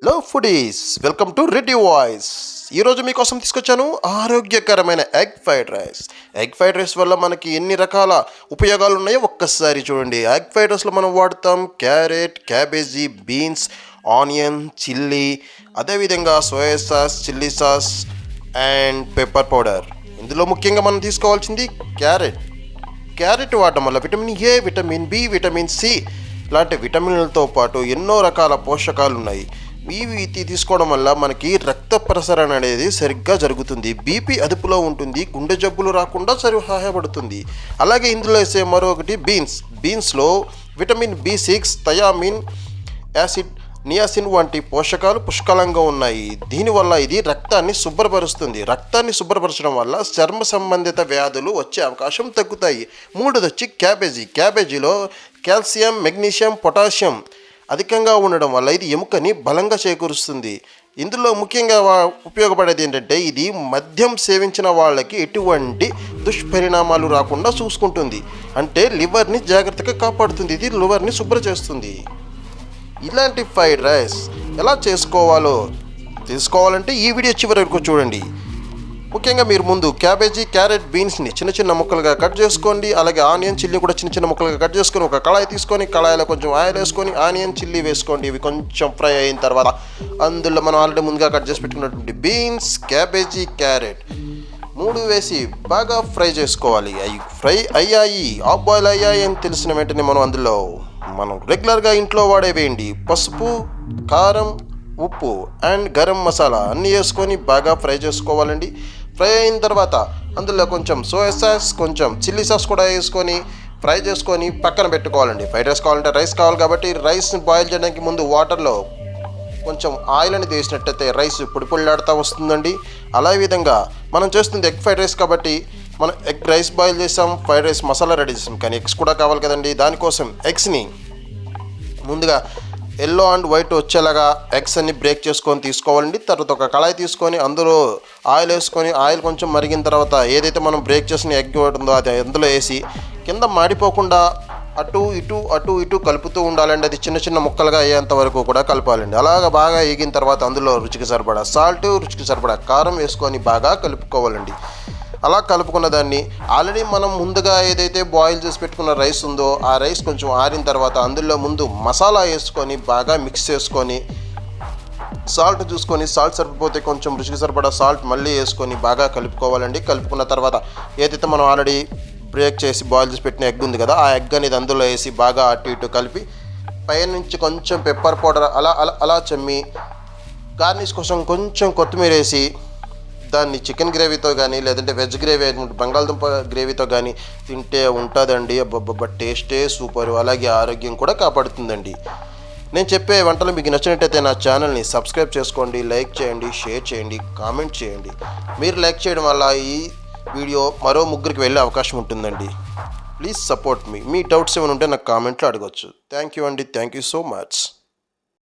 Hello foodies, welcome to Reddy voice. ఈరోజు మీకోసం తీసుకొచ్చాను ఆరోగ్యకరమైన ఎగ్ ఫ్రైడ్ రైస్ వల్ల మనకి ఎన్ని రకాల ఉపయోగాలు ఉన్నాయో ఒక్కసారి చూడండి. ఎగ్ ఫ్రైడ్ రైస్లో మనం వాడతాం carrot, cabbage, beans, onion, chilli, అదేవిధంగా soya sauce, chilli sauce and pepper powder. ఇందులో ముఖ్యంగా మనం తీసుకోవాల్సింది క్యారెట్ వాడటం వల్ల vitamin A, vitamin B, vitamin C లాంటి విటమిన్లతో పాటు ఎన్నో రకాల పోషకాలు ఉన్నాయి. ఇవి తీసుకోవడం వల్ల మనకి రక్త ప్రసరణ అనేది సరిగ్గా జరుగుతుంది, బీపీ అదుపులో ఉంటుంది, గుండె జబ్బులు రాకుండా సహాయపడుతుంది. అలాగే ఇందులో వేసే మరొకటి బీన్స్లో vitamin B6, thiamine, acid, niacin వంటి పోషకాలు పుష్కలంగా ఉన్నాయి. దీనివల్ల ఇది రక్తాన్ని శుభ్రపరచడం వల్ల చర్మ సంబంధిత వ్యాధులు వచ్చే అవకాశం తగ్గుతాయి. మూడోది వచ్చి క్యాబేజీలో కాల్షియం, మెగ్నీషియం, పొటాషియం అధికంగా ఉండడం వల్ల ఇది ఎముకని బలంగా చేకూరుస్తుంది. ఇందులో ముఖ్యంగా ఉపయోగపడేది ఏంటంటే ఇది మద్యం సేవించిన వాళ్ళకి ఎటువంటి దుష్పరిణామాలు రాకుండా చూసుకుంటుంది. అంటే లివర్ని జాగ్రత్తగా కాపాడుతుంది, ఇది లివర్ని శుభ్రం చేస్తుంది. ఇలాంటి ఫ్రైడ్ రైస్ ఎలా తెలుసుకోవాలంటే ఈ వీడియో చివరి వరకు చూడండి. ముఖ్యంగా మీరు ముందు క్యాబేజీ, క్యారెట్, బీన్స్ని చిన్న చిన్న ముక్కలుగా కట్ చేసుకోండి. అలాగే ఆనియన్, చిల్లీ కూడా చిన్న చిన్న ముక్కలుగా కట్ చేసుకొని ఒక కళాయి తీసుకొని కళాయిలో కొంచెం ఆయిల్ వేసుకొని ఆనియన్, చిల్లీ వేసుకోండి. ఇవి కొంచెం ఫ్రై అయిన తర్వాత అందులో మనం ఆల్రెడీ ముందుగా కట్ చేసి పెట్టుకున్నటువంటి బీన్స్, క్యాబేజీ, క్యారెట్ 3 వేసి బాగా ఫ్రై చేసుకోవాలి. అవి ఫ్రై అయ్యాయి, హాఫ్ బాయిల్ అయ్యాయి అని తెలిసిన వెంటనే మనం రెగ్యులర్గా ఇంట్లో వాడేవేయండి పసుపు, కారం, ఉప్పు అండ్ గరం మసాలా అన్నీ వేసుకొని బాగా ఫ్రై చేసుకోవాలండి. ఫ్రై అయిన తర్వాత అందులో కొంచెం సోయా సాస్, కొంచెం చిల్లీ సాస్ కూడా వేసుకొని ఫ్రై చేసుకొని పక్కన పెట్టుకోవాలండి. ఫ్రైడ్ రైస్ కావాలంటే రైస్ కావాలి కాబట్టి రైస్ని బాయిల్ చేయడానికి ముందు వాటర్లో కొంచెం ఆయిల్ అనేది వేసినట్టయితే రైస్ పొడిలాడుతూ వస్తుందండి. అలా విధంగా మనం చేస్తుంది ఎగ్ ఫ్రైడ్ రైస్ కాబట్టి మనం ఎగ్ రైస్ బాయిల్ చేసాం, ఫ్రైడ్ రైస్ మసాలా రెడీ చేసాం. కానీ ఎగ్స్ కూడా కావాలి కదండి. దానికోసం ఎగ్స్ని ముందుగా ఎల్లో అండ్ వైట్ వచ్చేలాగా ఎగ్స్ అన్ని బ్రేక్ చేసుకొని తీసుకోవాలండి. తర్వాత ఒక కళాయి తీసుకొని అందులో ఆయిల్ వేసుకొని ఆయిల్ కొంచెం మరిగిన తర్వాత ఏదైతే మనం బ్రేక్ చేసిన ఎగ్ ఉంటుందో అది అందులో వేసి కింద మాడిపోకుండా అటు ఇటు కలుపుతూ ఉండాలండి. అది చిన్న చిన్న ముక్కలుగా అయ్యేంత వరకు కూడా కలపాలండి. అలాగ బాగా వేగిన తర్వాత అందులో రుచికి సరిపడా సాల్ట్, రుచికి సరిపడా కారం వేసుకొని బాగా కలుపుకోవాలండి. అలా కలుపుకున్న దాన్ని ఆల్రెడీ మనం ముందుగా ఏదైతే బాయిల్ చేసి పెట్టుకున్న రైస్ ఉందో ఆ రైస్ కొంచెం ఆరిన తర్వాత అందులో ముందు మసాలా వేసుకొని బాగా మిక్స్ చేసుకొని సాల్ట్ చూసుకొని సాల్ట్ సరిపోతే కొంచెం రుచికి సరిపడా సాల్ట్ మళ్ళీ వేసుకొని బాగా కలుపుకోవాలండి. కలుపుకున్న తర్వాత ఏదైతే మనం ఆల్రెడీ బ్రేక్ చేసి బాయిల్ చేసి పెట్టిన ఎగ్ ఉంది కదా ఆ ఎగ్ అనేది అందులో వేసి బాగా అటు ఇటు కలిపి పైనుంచి కొంచెం పెప్పర్ పౌడర్ అలా చమ్మి గార్నిష్ కోసం కొంచెం కొత్తిమీర వేసి దాన్ని చికెన్ గ్రేవీతో కానీ లేదంటే వెజ్ గ్రేవీ బంగాళదుంప గ్రేవీతో కానీ తింటే ఉంటుందండి. అబ్బబ్బబ్బ టేస్టే సూపర్, అలాగే ఆరోగ్యం కూడా కాపాడుతుందండి. నేను చెప్పే వంటలు మీకు నచ్చినట్టయితే నా ఛానల్ని సబ్స్క్రైబ్ చేసుకోండి, లైక్ చేయండి, షేర్ చేయండి, కామెంట్ చేయండి. మీరు లైక్ చేయడం వల్ల ఈ వీడియో మరో 3కి వెళ్ళే అవకాశం ఉంటుందండి. ప్లీజ్ సపోర్ట్ మీ డౌట్స్ ఏమైనా ఉంటే నాకు కామెంట్లో అడగవచ్చు. థ్యాంక్ యూ అండి, థ్యాంక్ యూ సో మచ్.